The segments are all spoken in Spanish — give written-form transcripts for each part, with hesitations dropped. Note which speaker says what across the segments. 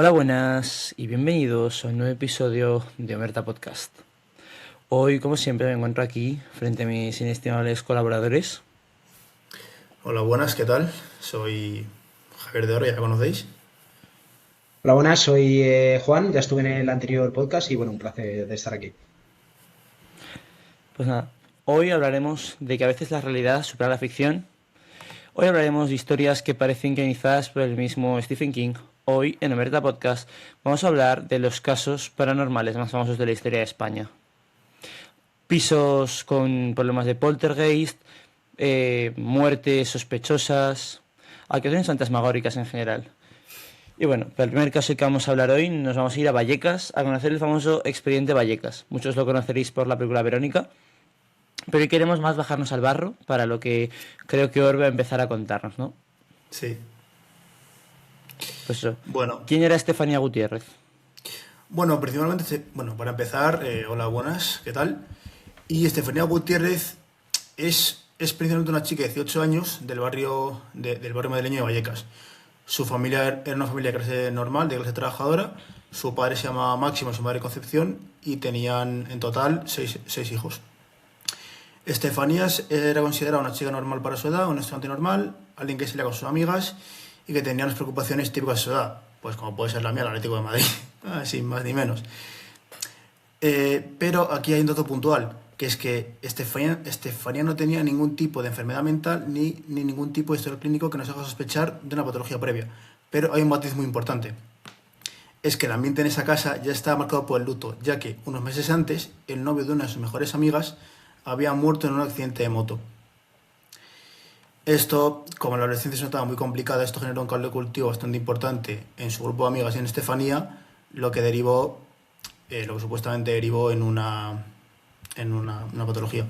Speaker 1: Hola, buenas y bienvenidos a un nuevo episodio de Omerta Podcast. Hoy, como siempre, me encuentro aquí frente a mis inestimables colaboradores.
Speaker 2: Hola, buenas, ¿qué tal? Soy Javier de Oro, ya me conocéis.
Speaker 3: Hola, buenas, soy Juan, ya estuve en el anterior podcast y bueno, un placer de estar aquí.
Speaker 1: Pues nada, hoy hablaremos de que a veces la realidad supera la ficción. Hoy hablaremos de historias que parecen guionizadas por el mismo Stephen King. Hoy, en Omerta Podcast, vamos a hablar de los casos paranormales más famosos de la historia de España. Pisos con problemas de poltergeist, muertes sospechosas, actuaciones fantasmagóricas en general. Y bueno, para el primer caso que vamos a hablar hoy, nos vamos a ir a Vallecas a conocer el famoso expediente Vallecas. Muchos lo conoceréis por la película Verónica, pero hoy queremos más bajarnos al barro para lo que creo que Orbe va a empezar a contarnos, ¿no?
Speaker 2: Sí.
Speaker 1: Pues eso.
Speaker 2: Bueno,
Speaker 1: ¿Quién era Estefanía Gutiérrez?
Speaker 2: principalmente, para empezar, hola, buenas, ¿qué tal? Y Estefanía Gutiérrez es principalmente una chica de 18 años del barrio madrileño de Vallecas. Su familia era una familia de clase normal, de clase trabajadora. Su padre se llama Máximo y su madre Concepción y tenían en total seis hijos. Estefanía era considerada una chica normal para su edad, un estudiante normal, alguien que salía con sus amigas y que tenía unas preocupaciones típicas de su edad, pues como puede ser la mía, el Atlético de Madrid, sin más ni menos. Pero aquí hay un dato puntual, que es que Estefanía no tenía ningún tipo de enfermedad mental ni ningún tipo de historial clínico que nos haga sospechar de una patología previa. Pero hay un matiz muy importante, es que el ambiente en esa casa ya estaba marcado por el luto, ya que unos meses antes el novio de una de sus mejores amigas había muerto en un accidente de moto. Esto, como la adolescencia se notaba muy complicada, esto generó un caldo de cultivo bastante importante en su grupo de amigas y en Estefanía, lo que derivó, lo que supuestamente derivó en una patología.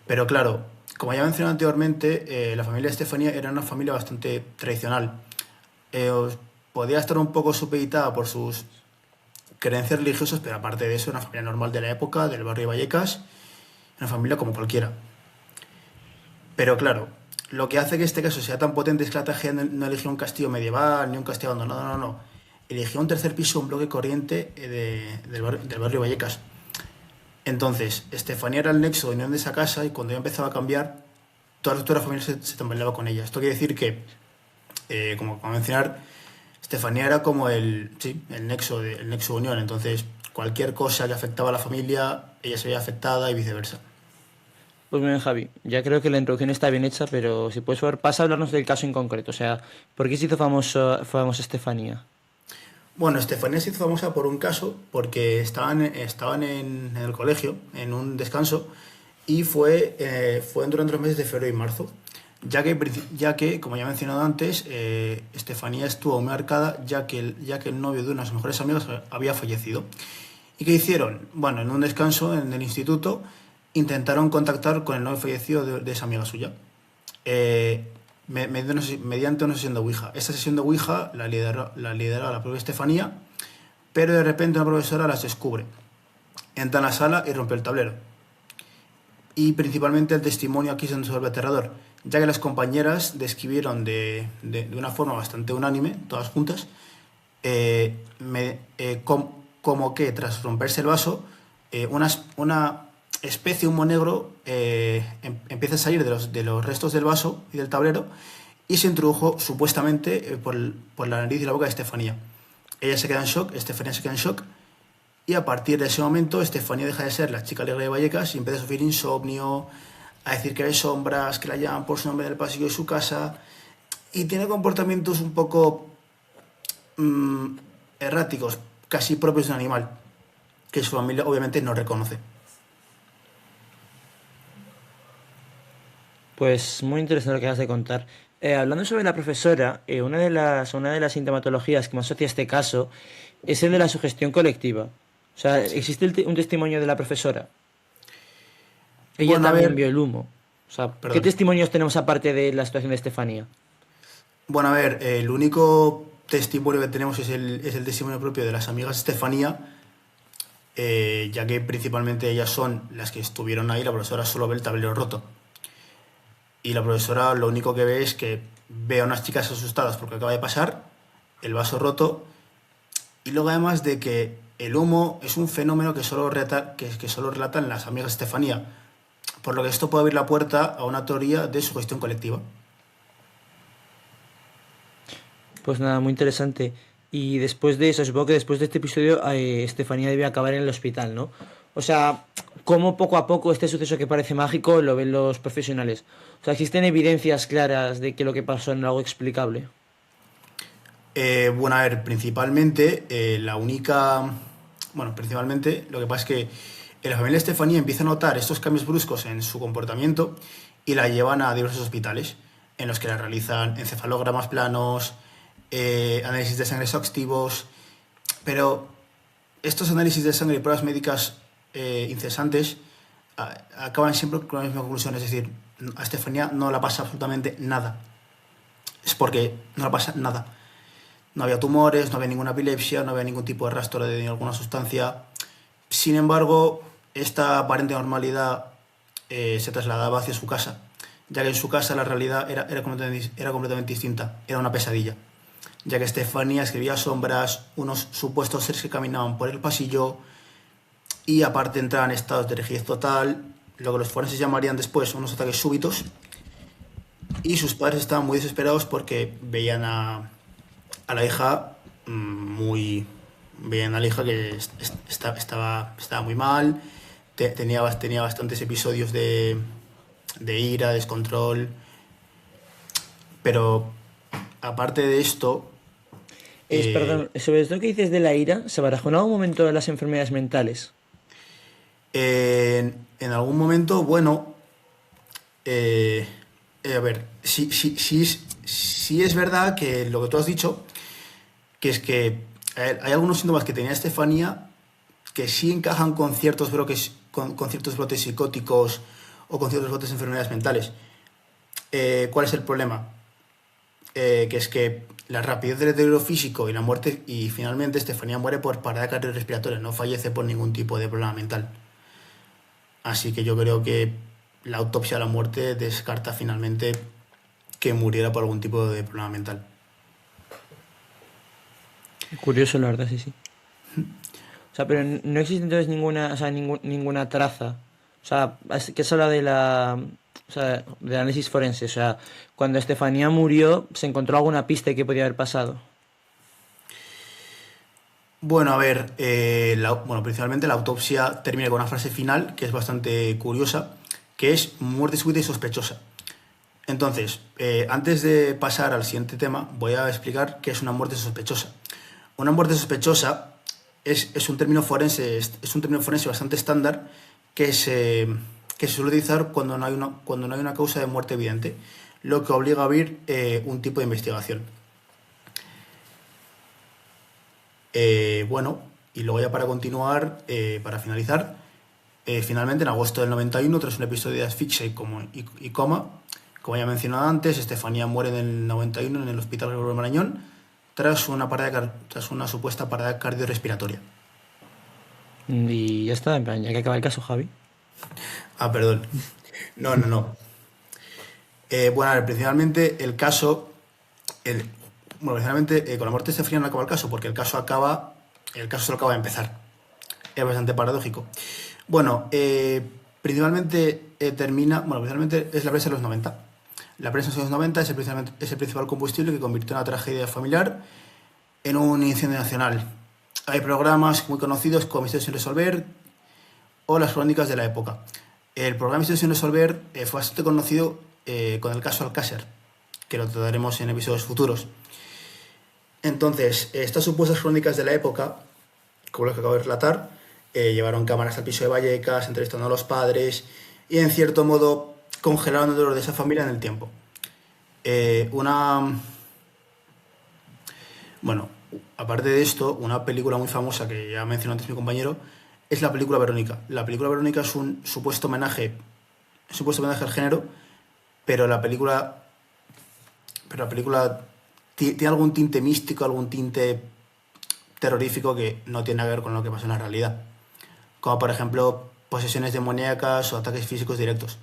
Speaker 2: Pero claro, como ya mencioné anteriormente, la familia de Estefanía era una familia bastante tradicional. Os podía estar un poco supeditada por sus creencias religiosas, pero aparte de eso, una familia normal de la época, del barrio de Vallecas, una familia como cualquiera. Pero claro, lo que hace que este caso sea tan potente es que la tragedia no eligió un castillo medieval ni un castillo abandonado, no, no. Eligió un tercer piso, un bloque corriente del barrio Vallecas. Entonces, Estefanía era el nexo de unión de esa casa y cuando ya empezaba a cambiar, toda la familia se tambaleaba con ella. Esto quiere decir que, como mencionar, Estefanía era como el nexo de unión. Entonces, cualquier cosa que afectaba a la familia, ella se veía afectada y viceversa.
Speaker 1: Pues bien, Javi, ya creo que la introducción está bien hecha, pero si puedes ver, pasa a hablarnos del caso en concreto. O sea, ¿por qué se hizo famosa Estefanía?
Speaker 2: Bueno, Estefanía se hizo famosa por un caso porque estaban en el colegio, en un descanso, y fue durante los meses de febrero y marzo, ya que como ya he mencionado antes, Estefanía estuvo muy marcada ya que el novio de una de sus mejores amigas había fallecido. ¿Y qué hicieron? Bueno, en un descanso en el instituto intentaron contactar con el novio fallecido de esa amiga suya mediante una sesión de Ouija. Esta sesión de Ouija la lidera la propia Estefanía, pero de repente una profesora las descubre. Entra en la sala y rompe el tablero. Y principalmente el testimonio aquí es donde se vuelve aterrador, ya que las compañeras describieron de una forma bastante unánime, todas juntas, como que tras romperse el vaso, una especie de humo negro empieza a salir de los restos del vaso y del tablero y se introdujo supuestamente por la nariz y la boca de Estefanía. Ella se queda en shock, Estefanía se queda en shock y a partir de ese momento Estefanía deja de ser la chica alegre de Vallecas y empieza a sufrir insomnio, a decir que ve sombras, que la llaman por su nombre del pasillo de su casa y tiene comportamientos un poco mm, erráticos, casi propios de un animal, que su familia obviamente no reconoce.
Speaker 1: Pues muy interesante lo que has de contar. Hablando sobre la profesora, una de las sintomatologías que más asocia a este caso es el de la sugestión colectiva. O sea, existe un testimonio de la profesora. Ella
Speaker 2: Bueno, a
Speaker 1: también
Speaker 2: ver,
Speaker 1: vio el humo. O sea, ¿qué
Speaker 2: perdón.
Speaker 1: testimonios tenemos aparte de la situación de Estefanía?
Speaker 2: Bueno, a ver, el único testimonio que tenemos es el testimonio propio de las amigas de Estefanía, ya que principalmente ellas son las que estuvieron ahí, la profesora solo ve el tablero roto. Y la profesora lo único que ve es que ve a unas chicas asustadas porque acaba de pasar, el vaso roto, Y luego además de que el humo es un fenómeno que solo relatan las amigas de Estefanía, por lo que esto puede abrir la puerta a una teoría de sugestión colectiva.
Speaker 1: Pues nada, muy interesante. Y después de eso, supongo que después de este episodio, Estefanía debe acabar en el hospital, ¿no? O sea, cómo poco a poco este suceso que parece mágico lo ven los profesionales. O sea, existen evidencias claras de que lo que pasó no es algo explicable.
Speaker 2: Bueno, a ver, principalmente principalmente lo que pasa es que la familia Estefanía empieza a notar estos cambios bruscos en su comportamiento y la llevan a diversos hospitales en los que la realizan encefalogramas planos, análisis de sangre exhaustivos, pero estos análisis de sangre y pruebas médicas incesantes acaban siempre con la misma conclusión, es decir, a Estefanía no la pasa absolutamente nada. Es porque no la pasa nada. No había tumores, no había ninguna epilepsia, no había ningún tipo de rastro de alguna sustancia. Sin embargo, esta aparente normalidad se trasladaba hacia su casa, ya que en su casa la realidad era completamente distinta, era una pesadilla, ya que Estefanía escribía sombras, unos supuestos seres que caminaban por el pasillo y aparte entraban en estados de rigidez total, lo que los forenses llamarían después unos ataques súbitos, y sus padres estaban muy desesperados porque veían a la hija muy... Veían a la hija que estaba muy mal, tenía bastantes episodios de ira, descontrol, pero aparte de esto,
Speaker 1: Perdón, sobre esto que dices de la ira, ¿se barajó en algún momento de las enfermedades mentales?
Speaker 2: en algún momento, bueno, a ver, sí es verdad que lo que tú has dicho, que es que hay algunos síntomas que tenía Estefanía que sí encajan con ciertos brotes, con ciertos brotes psicóticos o con ciertos brotes de enfermedades mentales. ¿Cuál es el problema? Que es que la rapidez del deterioro físico y la muerte, y finalmente Estefanía muere por parada cardiorrespiratoria, no fallece por ningún tipo de problema mental. Así que yo creo que la autopsia de la muerte descarta finalmente que muriera por algún tipo de problema mental.
Speaker 1: Curioso, la verdad, sí, sí. O sea, pero no existe entonces ninguna, o sea, ninguna traza. O sea, que se habla de o sea, del análisis forense. O sea, cuando Estefanía murió, ¿se encontró alguna pista de qué podía haber pasado?
Speaker 2: Bueno, a ver, principalmente la autopsia termina con una frase final que es bastante curiosa, que es muerte súbita y sospechosa. Entonces, antes de pasar al siguiente tema, voy a explicar qué es una muerte sospechosa. Una muerte sospechosa es un término forense, es un término forense bastante estándar que se suele utilizar cuando no hay una causa de muerte evidente, lo que obliga a abrir un tipo de investigación. Bueno, y luego ya para continuar, para finalizar, finalmente en agosto del 91, tras un episodio de asfixia y coma, como ya he mencionado antes, Estefanía muere en el 91 en el Hospital Gregorio Marañón tras una supuesta parada cardiorrespiratoria.
Speaker 1: Y ya está, en plan, ya que acaba el caso, Javi.
Speaker 2: Ah, perdón. No. Bueno, a ver, principalmente el caso... principalmente con la muerte de Estefanía no acaba el caso, porque el caso solo acaba de empezar. Es bastante paradójico. Bueno, principalmente principalmente es la prensa de los 90. La prensa de los 90 es el principal combustible que convirtió una tragedia familiar en un incendio nacional. Hay programas muy conocidos como Misterios sin resolver o las crónicas de la época. El programa Misterios sin resolver fue bastante conocido con el caso Alcácer, que lo trataremos en episodios futuros. Entonces, estas supuestas crónicas de la época, como las que acabo de relatar, llevaron cámaras al piso de Vallecas, entrevistando a los padres y, en cierto modo, congelaron el dolor de esa familia en el tiempo. Bueno, aparte de esto, una película muy famosa que ya mencionó antes mi compañero es la película Verónica. La película Verónica es un supuesto homenaje al género, pero la película tiene algún tinte místico, algún tinte terrorífico que no tiene nada que ver con lo que pasa en la realidad. Como por ejemplo posesiones demoníacas o ataques físicos directos.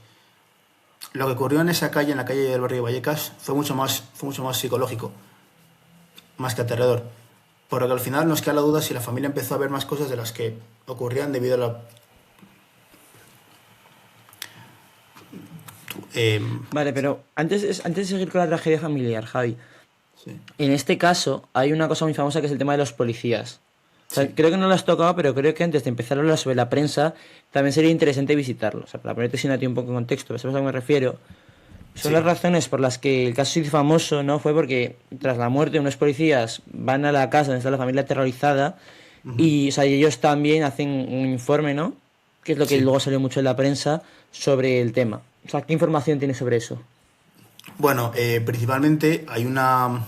Speaker 2: Lo que ocurrió en esa calle, en la calle del barrio de Vallecas, fue mucho más psicológico, más que aterrador. por lo que al final nos queda la duda si la familia empezó a ver más cosas de las que ocurrían debido a la...
Speaker 1: Vale, pero antes de seguir con la tragedia familiar, Javi,
Speaker 2: sí.
Speaker 1: en este caso hay una cosa muy famosa que es el tema de los policías. O sea,
Speaker 2: Sí.
Speaker 1: creo que no lo has tocado, pero creo que antes de empezar a hablar sobre la prensa, también sería interesante visitarlo. O sea, para ponerte sin a ti un poco en contexto, ¿sabes a qué me refiero? Son las
Speaker 2: Sí.
Speaker 1: razones por las que el caso se hizo famoso, ¿no? Fue porque tras la muerte unos policías van a la casa donde está la familia aterrorizada
Speaker 2: Ujú.
Speaker 1: y, o sea, ellos también hacen un informe, ¿no? Que es lo que
Speaker 2: Sí.
Speaker 1: luego salió mucho en la prensa sobre el tema. O sea, ¿qué información tienes sobre eso?
Speaker 2: Bueno, principalmente hay una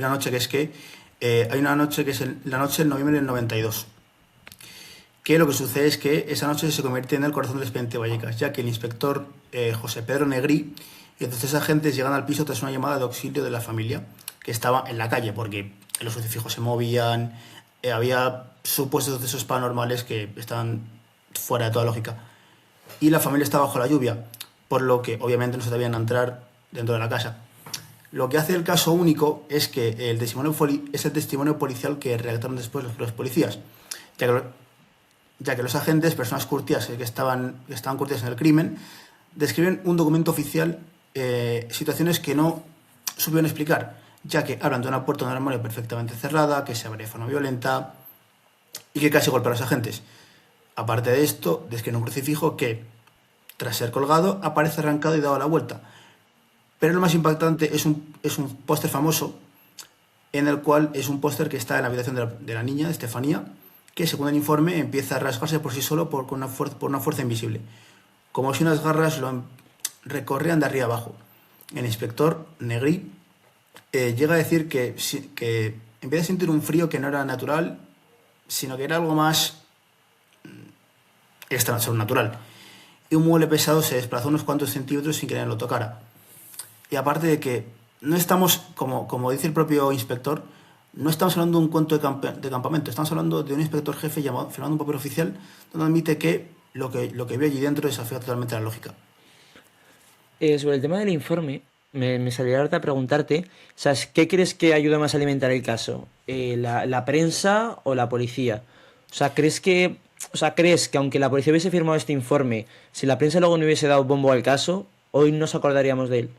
Speaker 2: noche que es que hay una noche que es la noche del noviembre del 92, que lo que sucede es que esa noche se convierte en el corazón del expediente Vallecas, ya que el inspector José Pedro Negrí y entonces agentes llegan al piso tras una llamada de auxilio de la familia, que estaba en la calle, porque los crucifijos se movían, había supuestos sucesos paranormales que estaban fuera de toda lógica. Y la familia está bajo la lluvia, por lo que obviamente no se atrevían a entrar dentro de la casa. Lo que hace el caso único es que es el testimonio policial que redactaron después los policías, ya que, ya que los agentes, personas curtidas que estaban curtidas en el crimen, describen un documento oficial situaciones que no supieron explicar, ya que hablan de una puerta de un armario perfectamente cerrada, que se abre de forma violenta y que casi golpea a los agentes. Aparte de esto, describen un crucifijo que, tras ser colgado, aparece arrancado y dado la vuelta. Pero lo más impactante es un póster famoso, en el cual es un póster que está en la habitación de la niña, de Estefanía, que según el informe empieza a rasgarse por sí solo por una fuerza invisible, como si unas garras lo recorrían de arriba abajo. El inspector Negri llega a decir que empieza a sentir un frío que no era natural, sino que era algo más sobrenatural. Y un mueble pesado se desplazó unos cuantos centímetros sin que nadie lo tocara. Y aparte de que no estamos, como dice el propio inspector, no estamos hablando de un cuento de campamento, estamos hablando de un inspector jefe firmando un papel oficial donde admite que lo que vio allí dentro desafía totalmente la lógica.
Speaker 1: Sobre el tema del informe, me salió ahora a preguntarte, o sea, ¿qué crees que ayuda más a alimentar el caso? ¿La prensa o la policía? O sea, ¿crees que aunque la policía hubiese firmado este informe, si la prensa luego no hubiese dado bombo al caso, hoy nos acordaríamos de él?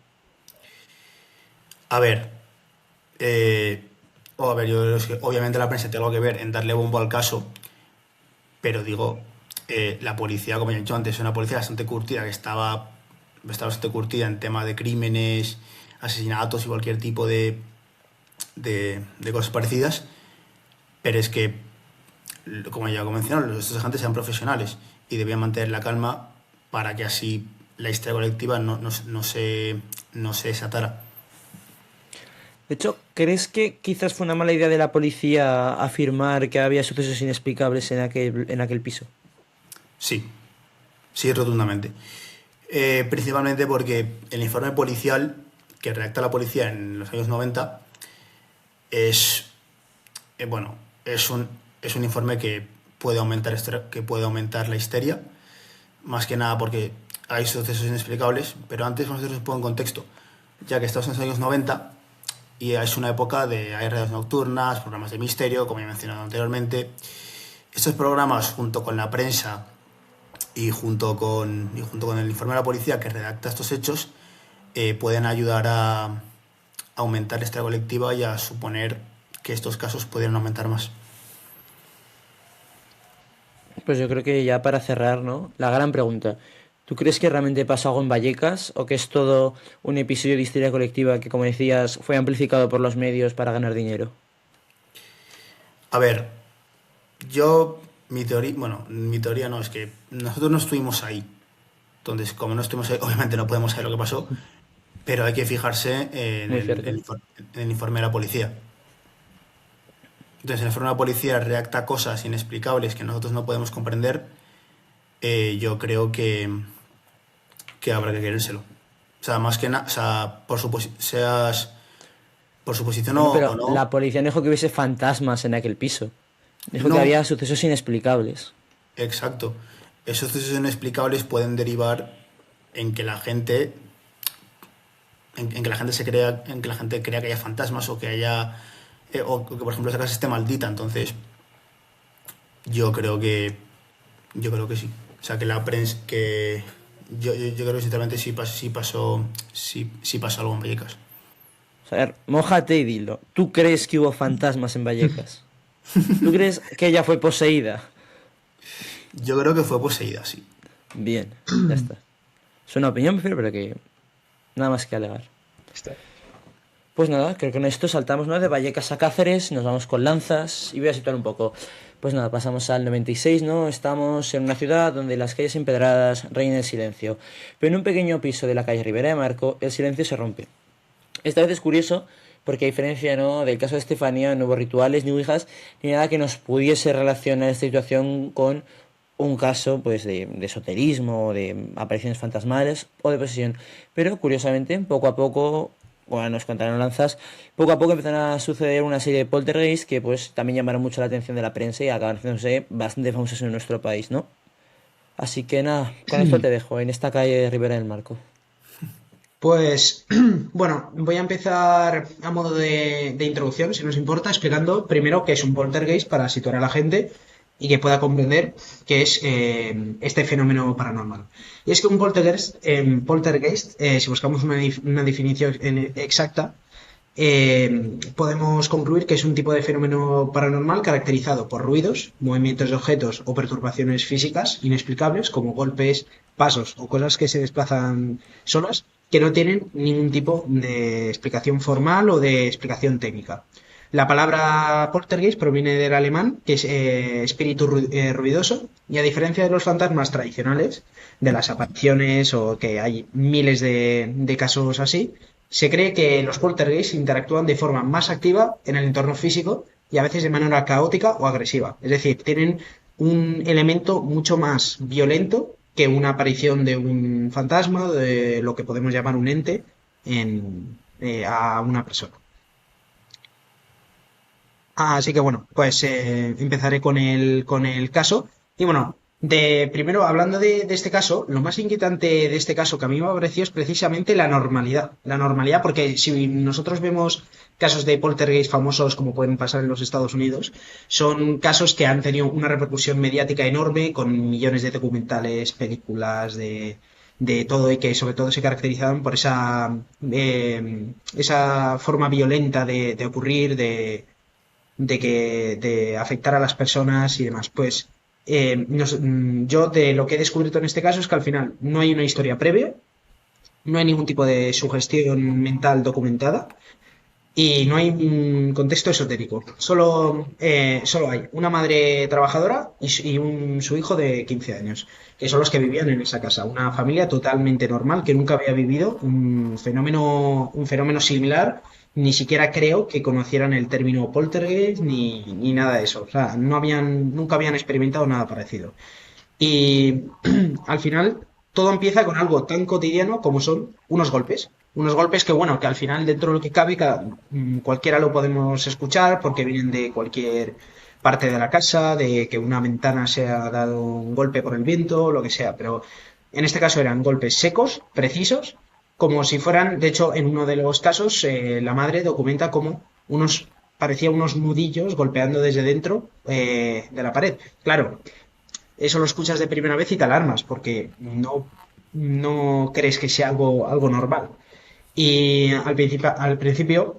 Speaker 2: A ver, eh, yo creo que obviamente la prensa tiene algo que ver en darle bombo al caso, pero digo, la policía, como ya he dicho antes, es una policía bastante curtida, que estaba bastante curtida en tema de crímenes, asesinatos y cualquier tipo de cosas parecidas, pero es que, como ya he mencionado, estos agentes sean profesionales y debían mantener la calma para que así la histeria colectiva no se desatara.
Speaker 1: De hecho, ¿crees que quizás fue una mala idea de la policía afirmar que había sucesos inexplicables en aquel piso?
Speaker 2: Sí, sí, rotundamente. Principalmente porque el informe policial que redacta la policía en los años 90 es, bueno, es un informe que puede aumentar la histeria, más que nada porque hay sucesos inexplicables, pero antes vamos a hacer un poco en contexto, ya que estamos en los años 90 y es una época hay redes nocturnas, programas de misterio, como he mencionado anteriormente. Estos programas, junto con la prensa y junto con el informe de la policía que redacta estos hechos, pueden ayudar a aumentar la histeria colectiva y a suponer que estos casos pudieran aumentar más.
Speaker 1: Pues yo creo que ya para cerrar, ¿no? La gran pregunta. ¿Tú crees que realmente pasó algo en Vallecas o que es todo un episodio de histeria colectiva que, como decías, fue amplificado por los medios para ganar dinero?
Speaker 2: A ver, mi teoría no, es que nosotros no estuvimos ahí. Entonces, como no estuvimos ahí, obviamente no podemos saber lo que pasó, pero hay que fijarse en
Speaker 1: Muy
Speaker 2: el,
Speaker 1: cierto.
Speaker 2: en el informe de la policía. Entonces, el informe de la policía redacta cosas inexplicables que nosotros no podemos comprender. Yo creo que habrá que querérselo. O sea, más que nada, o sea, por suposición
Speaker 1: Bueno,
Speaker 2: o
Speaker 1: pero
Speaker 2: no,
Speaker 1: la policía no dijo que hubiese fantasmas en aquel piso. Dijo que
Speaker 2: no,
Speaker 1: había sucesos inexplicables.
Speaker 2: exacto. Esos sucesos inexplicables pueden derivar en que la gente, en que la gente crea que haya fantasmas o que haya o que por ejemplo esa casa esté maldita. Entonces, yo creo que yo creo que sí. O sea, que la prensa, que yo creo que sinceramente sí pasó algo en Vallecas.
Speaker 1: A ver, mójate y dilo. ¿Tú crees que hubo fantasmas en Vallecas? ¿Tú crees que ella fue poseída?
Speaker 2: Yo creo que fue poseída, sí.
Speaker 1: Bien, ya está. Es una opinión, pero que nada más que alegar.
Speaker 3: Está.
Speaker 1: Pues nada, creo que con esto saltamos, ¿no?, de Vallecas a Cáceres, nos vamos con lanzas y voy a situar un poco. Pues nada, pasamos al 96, ¿no? Estamos en una ciudad donde las calles empedradas reina el silencio. Pero en un pequeño piso de la calle Ribera de Marco, el silencio se rompe. Esta vez es curioso porque a diferencia, ¿no?, del caso de Estefanía, no hubo rituales ni ouijas ni nada que nos pudiese relacionar esta situación con un caso pues de esoterismo, de apariciones fantasmales o de posesión. Pero curiosamente, poco a poco, bueno, nos contaron lanzas, poco a poco empezaron a suceder una serie de poltergeists que pues también llamaron mucho la atención de la prensa y acabaron haciéndose bastante famosos en nuestro país, ¿no? Así que nada, con esto te dejo, en esta calle de Ribera del Marco.
Speaker 3: Pues bueno, voy a empezar a modo de introducción, si nos importa, explicando primero qué es un poltergeist para situar a la gente y que pueda comprender qué es este fenómeno paranormal. Y es que un poltergeist, si buscamos una definición exacta, podemos concluir que es un tipo de fenómeno paranormal caracterizado por ruidos, movimientos de objetos o perturbaciones físicas inexplicables, como golpes, pasos o cosas que se desplazan solas, que no tienen ningún tipo de explicación formal o de explicación técnica. La palabra poltergeist proviene del alemán, que es espíritu ruidoso, y a diferencia de los fantasmas tradicionales, de las apariciones o que hay miles de casos así, se cree que los poltergeists interactúan de forma más activa en el entorno físico y a veces de manera caótica o agresiva. Es decir, tienen un elemento mucho más violento que una aparición de un fantasma, de lo que podemos llamar un ente, a una persona. Así que bueno, pues empezaré con el caso. Y bueno, primero hablando de este caso, lo más inquietante de este caso que a mí me ha parecido es precisamente la normalidad. La normalidad, porque si nosotros vemos casos de poltergeist famosos como pueden pasar en los Estados Unidos, son casos que han tenido una repercusión mediática enorme, con millones de documentales, películas, de todo, y que sobre todo se caracterizaban por esa forma violenta de ocurrir, de afectar a las personas y demás. Pues yo de lo que he descubierto en este caso es que al final no hay una historia previa, no hay ningún tipo de sugestión mental documentada y no hay un contexto esotérico. Solo hay una madre trabajadora y su hijo de 15 años, que son los que vivían en esa casa. Una familia totalmente normal que nunca había vivido un fenómeno similar. Ni siquiera creo que conocieran el término poltergeist ni nada de eso. O sea, nunca habían experimentado nada parecido. Y al final todo empieza con algo tan cotidiano como son unos golpes. Unos golpes que, bueno, que al final dentro de lo que cabe, cualquiera lo podemos escuchar porque vienen de cualquier parte de la casa, de que una ventana se ha dado un golpe por el viento, lo que sea. Pero en este caso eran golpes secos, precisos, como si fueran, de hecho, en uno de los casos, la madre documenta como parecía unos nudillos golpeando desde dentro de la pared. Claro, eso lo escuchas de primera vez y te alarmas, porque no crees que sea algo normal. Y al principio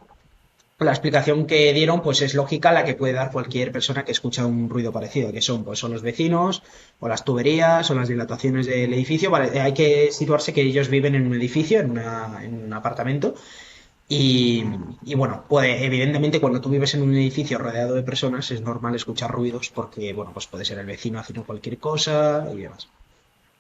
Speaker 3: la explicación que dieron pues es lógica, la que puede dar cualquier persona que escucha un ruido parecido, que son los vecinos, o las tuberías, o las dilataciones del edificio. Vale, hay que situarse que ellos viven en un edificio, en un apartamento, y bueno, evidentemente cuando tú vives en un edificio rodeado de personas es normal escuchar ruidos porque, bueno, pues puede ser el vecino haciendo cualquier cosa y demás.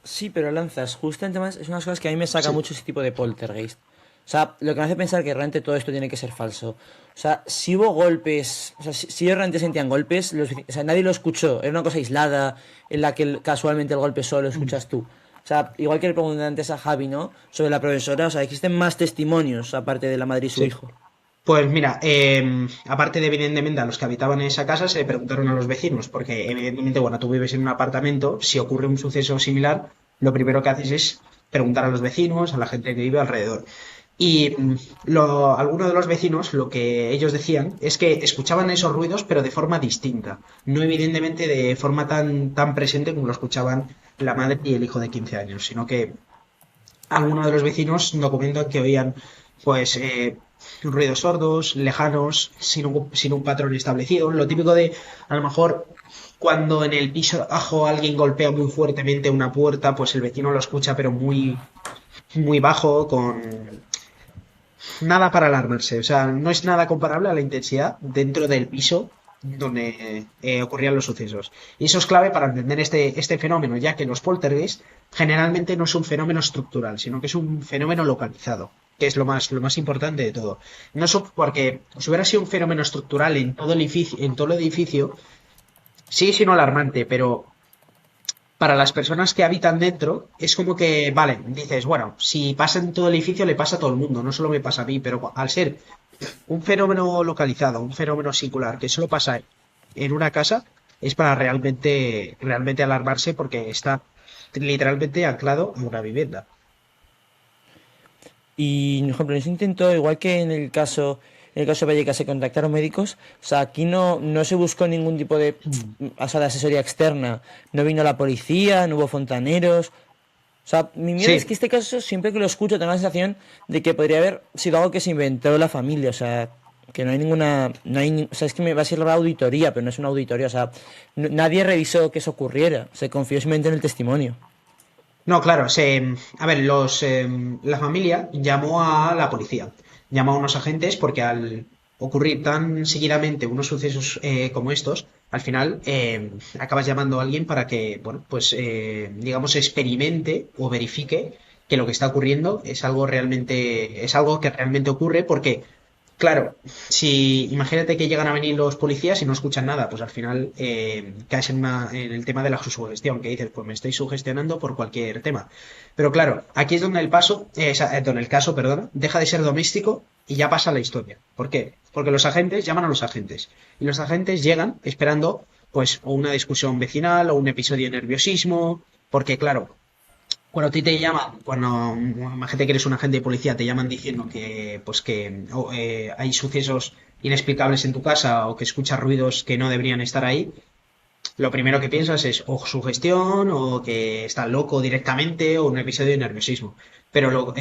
Speaker 1: Sí, pero lanzas, justamente más, es una de las cosas que a mí me saca
Speaker 3: Sí.
Speaker 1: mucho ese tipo de poltergeist. O sea, lo que me hace pensar que realmente todo esto tiene que ser falso. O sea, si hubo golpes, o sea, si ellos realmente sentían golpes, o sea, nadie lo escuchó, era una cosa aislada en la que casualmente el golpe solo lo escuchas tú. O sea, igual que le pregunté antes a Javi, ¿no? Sobre la profesora, o sea, existen más testimonios aparte de la madre y su
Speaker 3: Sí.
Speaker 1: hijo.
Speaker 3: Pues mira, aparte de evidentemente a los que habitaban en esa casa, se le preguntaron a los vecinos, porque evidentemente, bueno, tú vives en un apartamento, si ocurre un suceso similar, lo primero que haces es preguntar a los vecinos, a la gente que vive alrededor. Y algunos de los vecinos lo que ellos decían es que escuchaban esos ruidos pero de forma distinta, no evidentemente de forma tan presente como lo escuchaban la madre y el hijo de 15 años, sino que algunos de los vecinos documentan que oían pues ruidos sordos, lejanos, sin un patrón establecido. Lo típico de, a lo mejor, cuando en el piso de abajo alguien golpea muy fuertemente una puerta, pues el vecino lo escucha, pero muy, muy bajo, con nada para alarmarse. O sea, no es nada comparable a la intensidad dentro del piso donde ocurrían los sucesos. Y eso es clave para entender este fenómeno, ya que los poltergeist generalmente no es un fenómeno estructural, sino que es un fenómeno localizado, que es lo más importante de todo. No es porque si hubiera sido un fenómeno estructural en todo el edificio, sigue siendo alarmante, pero para las personas que habitan dentro, es como que, vale, dices, bueno, si pasa en todo el edificio, le pasa a todo el mundo, no solo me pasa a mí, pero al ser un fenómeno localizado, un fenómeno singular que solo pasa en una casa, es para realmente alarmarse porque está literalmente anclado a una vivienda.
Speaker 1: Y, por ejemplo, en ese intento, igual que en el caso de Vallecas, se contactaron médicos. O sea, aquí no se buscó ningún tipo de, o sea, de asesoría externa. No vino la policía, no hubo fontaneros. O sea, mi miedo es
Speaker 3: Sí,
Speaker 1: que este caso, siempre que lo escucho, tengo la sensación de que podría haber sido algo que se inventó la familia. O sea, que no hay ninguna. No hay, o sea, es que me va a ser la auditoría, pero no es una auditoría. O sea, nadie revisó que eso ocurriera. Se confió simplemente en el testimonio.
Speaker 3: no, claro, a ver, la familia llamó a la policía, llamó a unos agentes porque al ocurrir tan seguidamente unos sucesos como estos, al final acabas llamando a alguien para que, bueno, pues digamos experimente o verifique que lo que está ocurriendo es algo que realmente ocurre porque claro, si imagínate que llegan a venir los policías y no escuchan nada, pues al final caes en el tema de la sugestión, que dices, pues me estoy sugestionando por cualquier tema. Pero claro, aquí es donde donde el caso, perdón, deja de ser doméstico y ya pasa a la historia. ¿Por qué? Porque los agentes llaman a los agentes y los agentes llegan esperando pues o una discusión vecinal o un episodio de nerviosismo, porque claro, cuando a ti te llaman, imagínate que eres un agente de policía, te llaman diciendo que, pues que hay sucesos inexplicables en tu casa o que escuchas ruidos que no deberían estar ahí, lo primero que piensas es o sugestión o que está loco directamente o un episodio de nerviosismo. Pero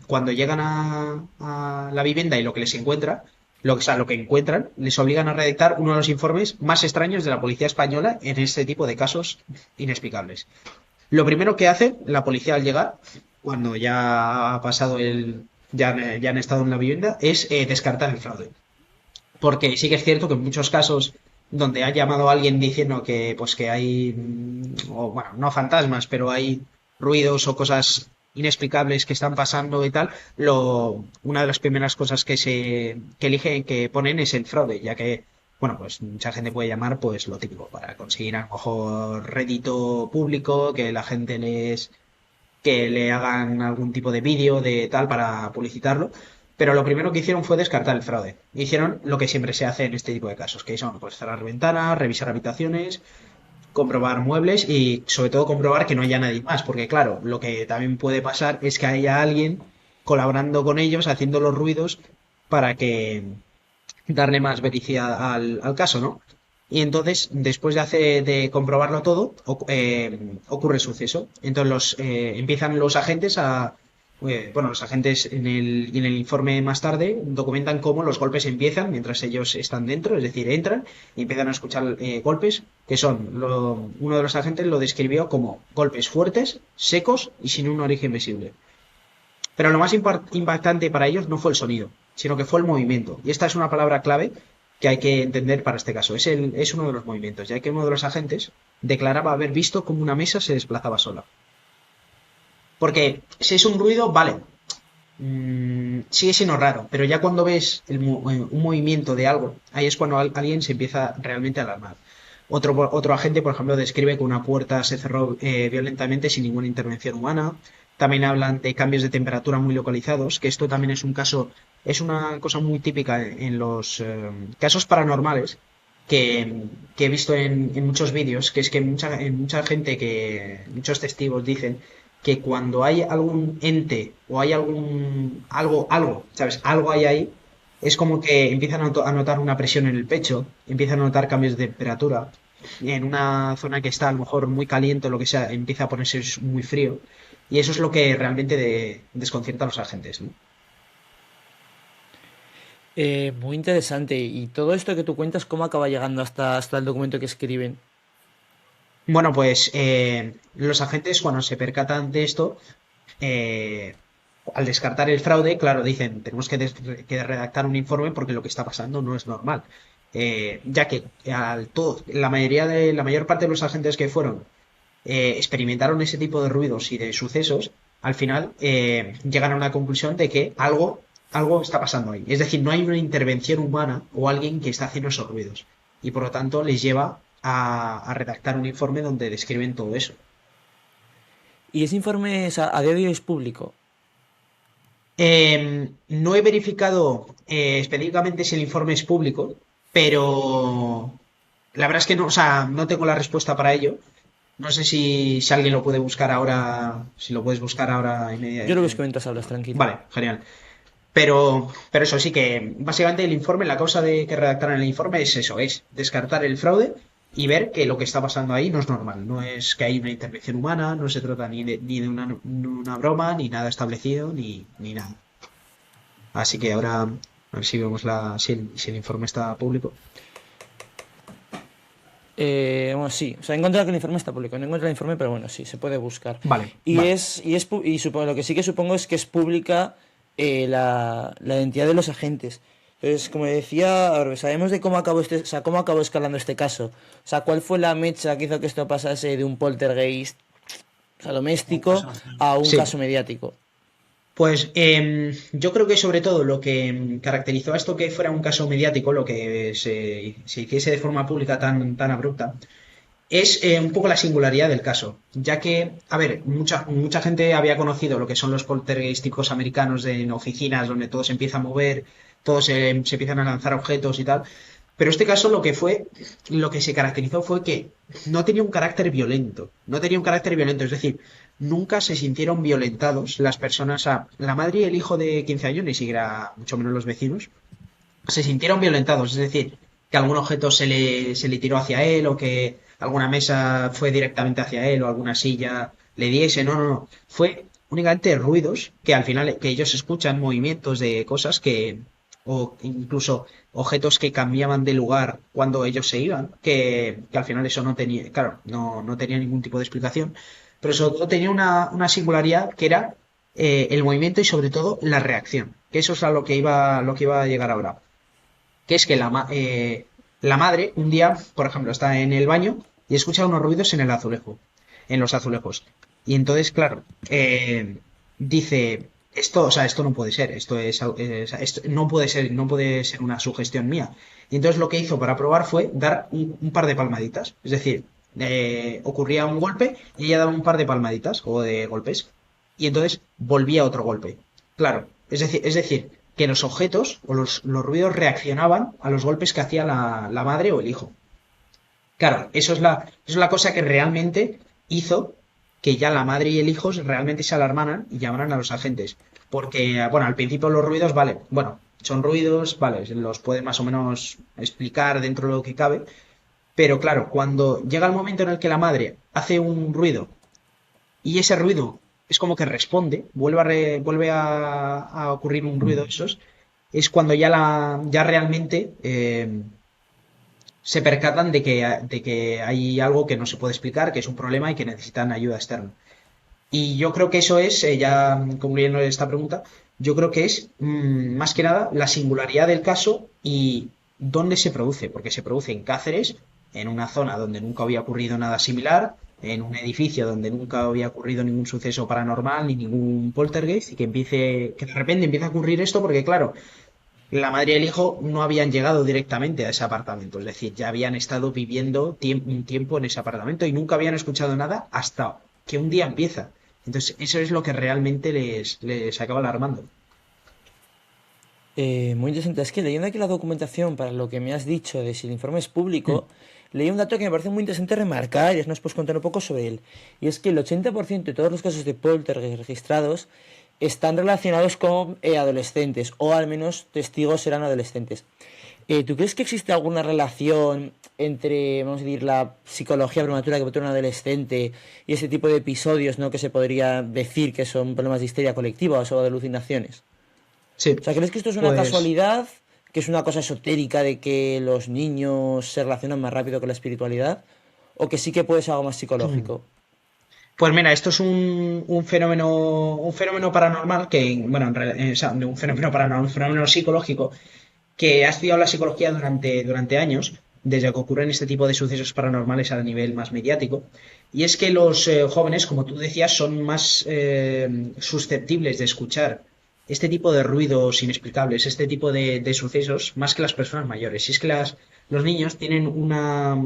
Speaker 3: cuando llegan a la vivienda y lo que les encuentra, o sea, lo que encuentran, les obligan a redactar uno de los informes más extraños de la policía española en este tipo de casos inexplicables. Lo primero que hace la policía al llegar, cuando ya ha pasado ya han estado en la vivienda, es descartar el fraude. Porque sí que es cierto que en muchos casos donde ha llamado a alguien diciendo que pues que hay, o bueno, no fantasmas, pero hay ruidos o cosas inexplicables que están pasando y tal, una de las primeras cosas que eligen, que ponen es el fraude, ya que bueno, pues mucha gente puede llamar pues lo típico para conseguir a lo mejor rédito público, que la gente que le hagan algún tipo de vídeo de tal para publicitarlo. Pero lo primero que hicieron fue descartar el fraude. Hicieron lo que siempre se hace en este tipo de casos, que son pues cerrar ventanas, revisar habitaciones, comprobar muebles y sobre todo comprobar que no haya nadie más, porque claro, lo que también puede pasar es que haya alguien colaborando con ellos, haciendo los ruidos para que darle más vericidad al caso, ¿no? Y entonces, después de comprobarlo todo, ocurre el suceso. Entonces empiezan los agentes bueno, los agentes en el informe más tarde documentan cómo los golpes empiezan mientras ellos están dentro, es decir, entran y empiezan a escuchar golpes, que uno de los agentes lo describió como golpes fuertes, secos y sin un origen visible. Pero lo más impactante para ellos no fue el sonido, sino que fue el movimiento. Y esta es una palabra clave que hay que entender para este caso. Es uno de los movimientos, ya que uno de los agentes declaraba haber visto cómo una mesa se desplazaba sola. Porque si es un ruido, vale, sigue siendo raro, pero ya cuando ves un movimiento de algo, ahí es cuando alguien se empieza realmente a alarmar. Otro agente, por ejemplo, describe que una puerta se cerró violentamente sin ninguna intervención humana. También hablan de cambios de temperatura muy localizados, que esto también es una cosa muy típica en los casos paranormales que he visto en muchos vídeos, que es que mucha gente muchos testigos dicen que cuando hay algún ente o hay algo, ¿sabes? Algo hay ahí, es como que empiezan a notar una presión en el pecho, empiezan a notar cambios de temperatura. En una zona que está a lo mejor muy caliente o lo que sea, empieza a ponerse muy frío. Y eso es lo que realmente desconcierta a los agentes, ¿no?
Speaker 1: Muy interesante. Y todo esto que tú cuentas, ¿cómo acaba llegando hasta el documento que escriben?
Speaker 3: Bueno, pues los agentes cuando se percatan de esto, eh, al descartar el fraude, claro, dicen, tenemos que redactar un informe porque lo que está pasando no es normal. Ya que la mayor parte de los agentes que fueron experimentaron ese tipo de ruidos y de sucesos, al final llegan a una conclusión de que algo está pasando ahí. Es decir, no hay una intervención humana o alguien que está haciendo esos ruidos. Y por lo tanto les lleva a redactar un informe donde describen todo eso.
Speaker 1: Y ese informe, o sea, a día de hoy es público.
Speaker 3: No he verificado específicamente si el informe es público, pero la verdad es que no, o sea, no tengo la respuesta para ello. No sé si alguien lo puede buscar ahora, si lo puedes buscar ahora
Speaker 1: Yo lo busco mientras hablas, tranquilo.
Speaker 3: Vale, genial. Pero eso sí que básicamente el informe, la causa de que redactaran el informe es eso, es descartar el fraude y ver que lo que está pasando ahí no es normal, no es que hay una intervención humana, no se trata ni de una broma, ni nada establecido, ni nada. Así que ahora a ver si vemos si el informe está público.
Speaker 1: Bueno, sí, o sea, he encontrado que el informe está público, no encuentro el informe, pero bueno, sí, se puede buscar.
Speaker 3: Vale,
Speaker 1: Y
Speaker 3: vale.
Speaker 1: y supongo, lo que sí que supongo es que es pública la identidad de los agentes. Entonces, como decía, ahora sabemos de cómo acabó o sea, cómo acabó escalando este caso. O sea, cuál fue la mecha que hizo que esto pasase de un poltergeist, o sea, doméstico a un
Speaker 3: Sí,
Speaker 1: caso mediático.
Speaker 3: pues yo creo que sobre todo lo que caracterizó a esto que fuera un caso mediático, lo que se hiciese de forma pública tan abrupta, es un poco la singularidad del caso, ya que, a ver, mucha gente había conocido lo que son los poltergeist típicos americanos en oficinas donde todo se empieza a mover, todos se empiezan a lanzar objetos y tal, pero este caso lo que se caracterizó fue que no tenía un carácter violento, no tenía un carácter violento, es decir, nunca se sintieron violentados las personas, la madre y el hijo de 15 años, ni siquiera mucho menos los vecinos, se sintieron violentados, es decir, que algún objeto se le tiró hacia él o que alguna mesa fue directamente hacia él o alguna silla le diese, no, no, no, fue únicamente ruidos que al final que ellos escuchan, movimientos de cosas o incluso objetos que cambiaban de lugar cuando ellos se iban, que al final eso no tenía, claro, no tenía ningún tipo de explicación, pero sobre todo tenía una singularidad que era el movimiento y sobre todo la reacción, que eso es a lo que iba a llegar ahora, que es que la madre un día, por ejemplo, está en el baño y escucha unos ruidos en los azulejos. Y entonces, claro, dice, esto, o sea, esto no puede ser, esto no puede ser una sugestión mía. Y entonces lo que hizo para probar fue dar un par de palmaditas. Es decir, ocurría un golpe y ella daba un par de palmaditas o de golpes. Y entonces volvía otro golpe. Claro, es decir, que los objetos o los ruidos reaccionaban a los golpes que hacía la madre o el hijo. Claro, eso es la cosa que realmente hizo que ya la madre y el hijo realmente se alarmaran y llamaran a los agentes. Porque, bueno, al principio los ruidos, vale, bueno, son ruidos, vale, los pueden más o menos explicar dentro de lo que cabe, pero claro, cuando llega el momento en el que la madre hace un ruido y ese ruido es como que responde, vuelve a ocurrir un ruido de esos, es cuando ya realmente se percatan de que hay algo que no se puede explicar, que es un problema y que necesitan ayuda externa. Y yo creo que eso es, ya concluyendo esta pregunta, yo creo que es más que nada la singularidad del caso y dónde se produce, porque se produce en Cáceres, en una zona donde nunca había ocurrido nada similar, en un edificio donde nunca había ocurrido ningún suceso paranormal ni ningún poltergeist, y que de repente empieza a ocurrir esto porque, claro, la madre y el hijo no habían llegado directamente a ese apartamento, es decir, ya habían estado viviendo un tiempo en ese apartamento y nunca habían escuchado nada hasta que un día empieza. Entonces, eso es lo que realmente les acaba alarmando.
Speaker 1: Muy interesante. Es que leyendo aquí la documentación para lo que me has dicho de si el informe es público, leí un dato que me parece muy interesante remarcar y es nos puedes contar un poco sobre él. Y es que el 80% de todos los casos de poltergeist registrados están relacionados con adolescentes, o al menos testigos eran adolescentes. ¿Tú crees que existe alguna relación entre, vamos a decir, la psicología prematura que puede tener un adolescente y ese tipo de episodios, ¿no? Que se podría decir que son problemas de histeria colectiva o de alucinaciones?
Speaker 3: Sí,
Speaker 1: O sea, ¿crees que esto es una
Speaker 3: pues,
Speaker 1: casualidad? ¿Que es una cosa esotérica de que los niños se relacionan más rápido con la espiritualidad? ¿O que sí que puede ser algo más psicológico?
Speaker 3: pues mira, esto es un fenómeno paranormal que, bueno, o sea, un fenómeno paranormal, un fenómeno psicológico que ha estudiado la psicología durante años, desde que ocurren este tipo de sucesos paranormales a nivel más mediático. Y es que los jóvenes, como tú decías, son más susceptibles de escuchar este tipo de ruidos inexplicables, este tipo de sucesos, más que las personas mayores. Y es que los niños tienen una,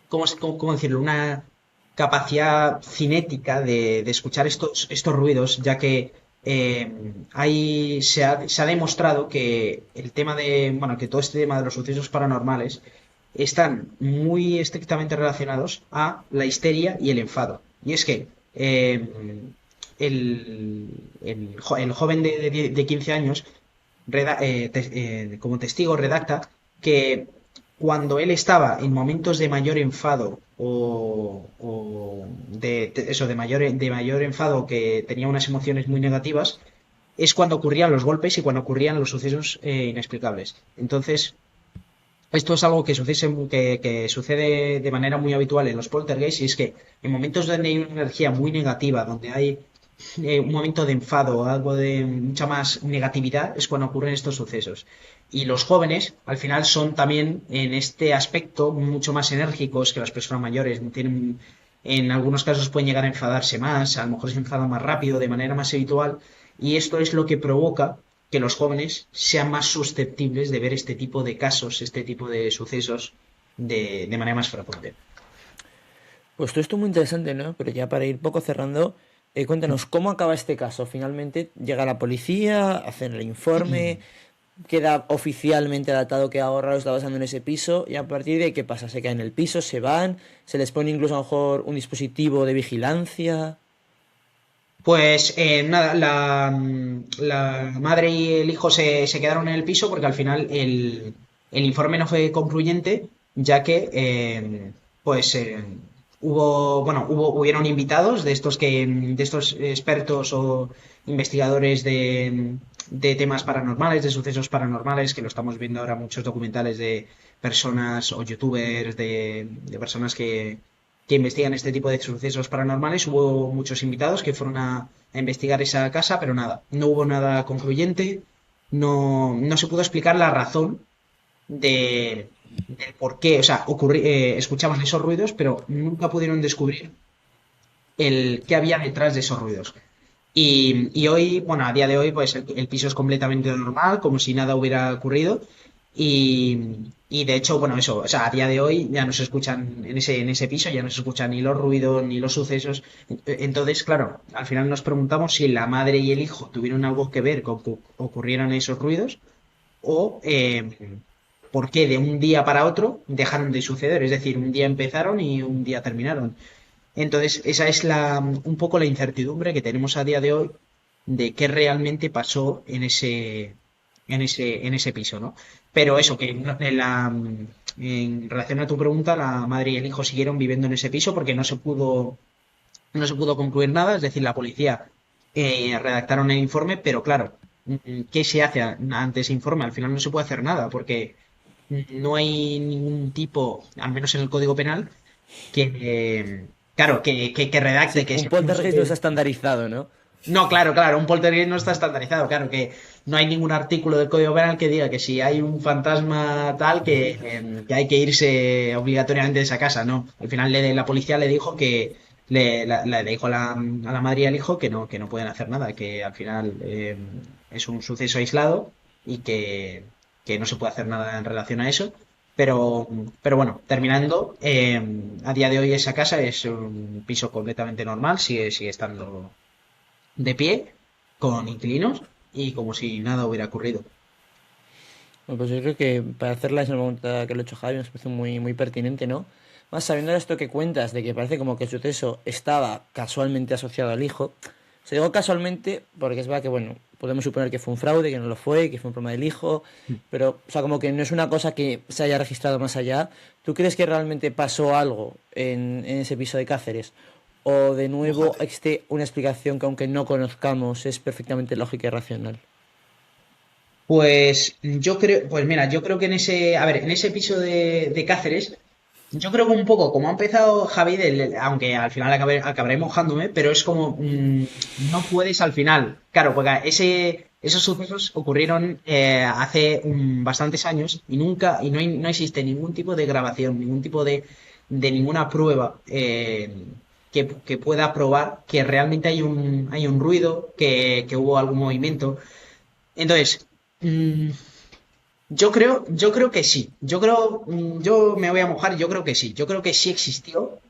Speaker 3: ¿cómo decirlo? Una capacidad cinética de escuchar estos ruidos, ya que se ha demostrado que el tema bueno, que todo este tema de los sucesos paranormales están muy estrictamente relacionados a la histeria y el enfado. Y es que el joven de 15 años, como testigo, redacta que cuando él estaba en momentos de mayor enfado o de mayor enfado, que tenía unas emociones muy negativas, es cuando ocurrían los golpes y cuando ocurrían los sucesos inexplicables. Entonces, esto es algo que sucede de manera muy habitual en los poltergeists, y es que en momentos donde hay una energía muy negativa, donde hay un momento de enfado, algo de mucha más negatividad, es cuando ocurren estos sucesos. Y los jóvenes, al final, son también en este aspecto mucho más enérgicos que las personas mayores. En algunos casos pueden llegar a enfadarse más, a lo mejor se enfadan más rápido, de manera más habitual, y esto es lo que provoca que los jóvenes sean más susceptibles de ver este tipo de casos, este tipo de sucesos de manera más frecuente.
Speaker 1: Pues todo esto es muy interesante, ¿no? Pero ya para ir poco cerrando, cuéntanos, ¿cómo acaba este caso? Finalmente llega la policía, hacen el informe, queda oficialmente datado que Ahorrado está basando en ese piso, y a partir de ahí, ¿qué pasa? Se caen en el piso, se van, se les pone incluso a lo mejor un dispositivo de vigilancia.
Speaker 3: Pues nada, la madre y el hijo se quedaron en el piso porque al final el informe no fue concluyente, ya que pues hubieron invitados de estos expertos o investigadores de temas paranormales, de sucesos paranormales, que lo estamos viendo ahora muchos documentales de personas o youtubers, de personas que investigan este tipo de sucesos paranormales. Hubo muchos invitados que fueron a investigar esa casa, pero nada, no hubo nada concluyente, no se pudo explicar la razón del por qué, o sea, escuchaban esos ruidos, pero nunca pudieron descubrir el qué había detrás de esos ruidos. Y hoy, bueno, a día de hoy, pues el piso es completamente normal, como si nada hubiera ocurrido. Y de hecho, bueno, eso, o sea, a día de hoy ya no se escuchan en ese piso, ya no se escuchan ni los ruidos ni los sucesos. Entonces, claro, al final nos preguntamos si la madre y el hijo tuvieron algo que ver con que ocurrieran esos ruidos, o por qué de un día para otro dejaron de suceder. Es decir, un día empezaron y un día terminaron. Entonces, esa es un poco la incertidumbre que tenemos a día de hoy de qué realmente pasó en ese piso, ¿no? Pero eso, que en relación a tu pregunta, la madre y el hijo siguieron viviendo en ese piso porque no se pudo concluir nada. Es decir, la policía redactaron el informe, pero claro, ¿qué se hace ante ese informe? Al final no se puede hacer nada porque no hay ningún tipo, al menos en el Código Penal, claro, que redacte
Speaker 1: Sí,
Speaker 3: que
Speaker 1: un
Speaker 3: se
Speaker 1: poltergeist no está estandarizado, ¿no?
Speaker 3: no, claro, claro, un poltergeist no está estandarizado, claro que no hay ningún artículo del Código Penal que diga que si hay un fantasma tal que hay que irse obligatoriamente de esa casa, no. Al final la policía le dijo que le dijo a la madre y al hijo que no pueden hacer nada, que al final es un suceso aislado y que no se puede hacer nada en relación a eso. Pero bueno, terminando, a día de hoy esa casa es un piso completamente normal, sigue estando de pie, con inquilinos y como si nada hubiera ocurrido.
Speaker 1: Bueno, pues yo creo que para hacerla es la pregunta que lo ha hecho Javi, nos parece muy, muy pertinente, ¿no? Más sabiendo esto que cuentas, de que parece como que el suceso estaba casualmente asociado al hijo. Se digo casualmente porque es verdad que, bueno, podemos suponer que fue un fraude, que no lo fue, que fue un problema del hijo, pero, o sea, como que no es una cosa que se haya registrado más allá. ¿Tú crees que realmente pasó algo en ese piso de Cáceres? ¿O de nuevo
Speaker 2: Fíjate.
Speaker 1: existe una explicación que aunque no conozcamos es perfectamente lógica y racional?
Speaker 3: Pues yo creo, pues mira, yo creo que en ese, a ver, en ese piso de Cáceres, yo creo que un poco como ha empezado Javi, aunque al final acabaré mojándome, pero es como, no puedes al final, claro, porque esos sucesos ocurrieron hace bastantes años y nunca, y no existe ningún tipo de grabación, ningún tipo de ninguna prueba que pueda probar que realmente hay un ruido, que hubo algún movimiento. Entonces, mm, yo creo que sí. Yo me voy a mojar, yo creo que sí. Yo creo que sí existió.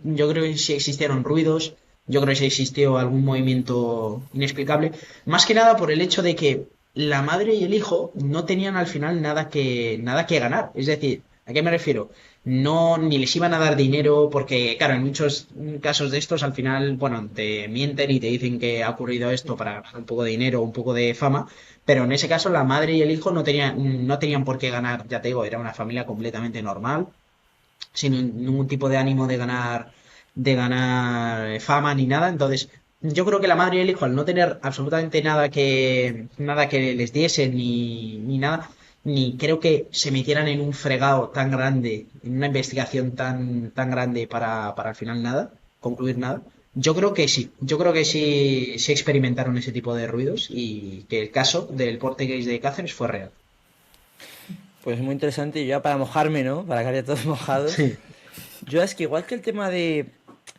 Speaker 3: Yo creo que sí existieron ruidos. Yo creo que sí existió algún movimiento inexplicable. Más que nada por el hecho de que la madre y el hijo no tenían al final nada que ganar. Es decir, ¿a qué me refiero? No, ni les iban a dar dinero, porque, claro, en muchos casos de estos, al final, bueno, te mienten y te dicen que ha ocurrido esto para ganar un poco de dinero, un poco de fama. Pero en ese caso la madre y el hijo no tenían por qué ganar, ya te digo, era una familia completamente normal, sin ningún tipo de ánimo de ganar fama ni nada. Entonces, yo creo que la madre y el hijo, al no tener absolutamente nada que les diesen ni nada, ni creo que se metieran en un fregado tan grande, en una investigación tan grande para al final nada, concluir nada. Yo creo que sí experimentaron ese tipo de ruidos y que el caso del Portugués de Cáceres fue real.
Speaker 1: Pues muy interesante, y ya para mojarme, ¿no? Para quedar ya todos mojados.
Speaker 3: Sí.
Speaker 1: Yo es que igual que el tema de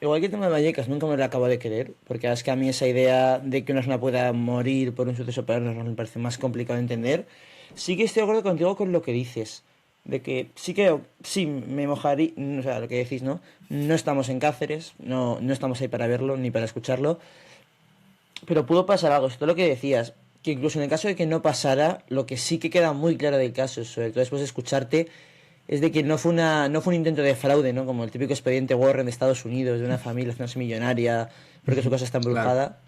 Speaker 1: Vallecas nunca me lo acabo de creer, porque es que a mí esa idea de que una persona pueda morir por un suceso paranormal me parece más complicado de entender. Sí que estoy de acuerdo contigo con lo que dices, de que sí me mojaría, o sea, lo que decís, ¿no? No estamos en Cáceres, no estamos ahí para verlo ni para escucharlo, pero pudo pasar algo, esto es lo que decías, que incluso en el caso de que no pasara, lo que sí que queda muy claro del caso, sobre todo después de escucharte, es de que no fue un intento de fraude, ¿no? Como el típico expediente Warren de Estados Unidos, de una familia haciéndose millonaria porque su casa está
Speaker 3: Claro.
Speaker 1: embrujada.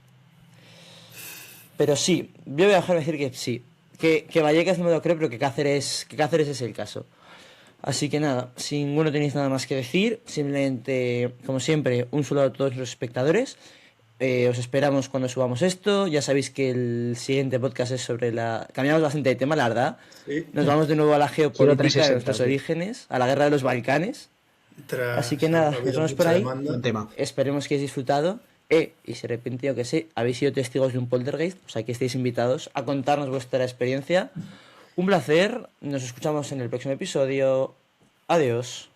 Speaker 1: Pero sí, yo voy a dejarme decir que sí. Que Vallecas no me lo creo, pero que Cáceres es el caso. Así que nada, si ninguno tenéis nada más que decir, simplemente, como siempre, un saludo a todos los espectadores. Os esperamos cuando subamos esto. Ya sabéis que el siguiente podcast es sobre la... Cambiamos bastante de tema, la verdad.
Speaker 2: Sí.
Speaker 1: Nos vamos de nuevo a la
Speaker 3: Giro
Speaker 1: geopolítica de
Speaker 3: 360,
Speaker 1: nuestros
Speaker 3: sí.
Speaker 1: orígenes, a la guerra de los Balcanes. Así que
Speaker 2: Tras
Speaker 1: nada,
Speaker 2: ha
Speaker 1: nos
Speaker 2: habido
Speaker 1: vemos por
Speaker 2: mucha
Speaker 1: ahí.
Speaker 3: Buen
Speaker 2: demanda.
Speaker 3: tema.
Speaker 1: Esperemos que hayáis disfrutado. Y si de repente, yo que sé, habéis sido testigos de un poltergeist, pues aquí estáis invitados a contarnos vuestra experiencia. Un placer. Nos escuchamos en el próximo episodio. Adiós.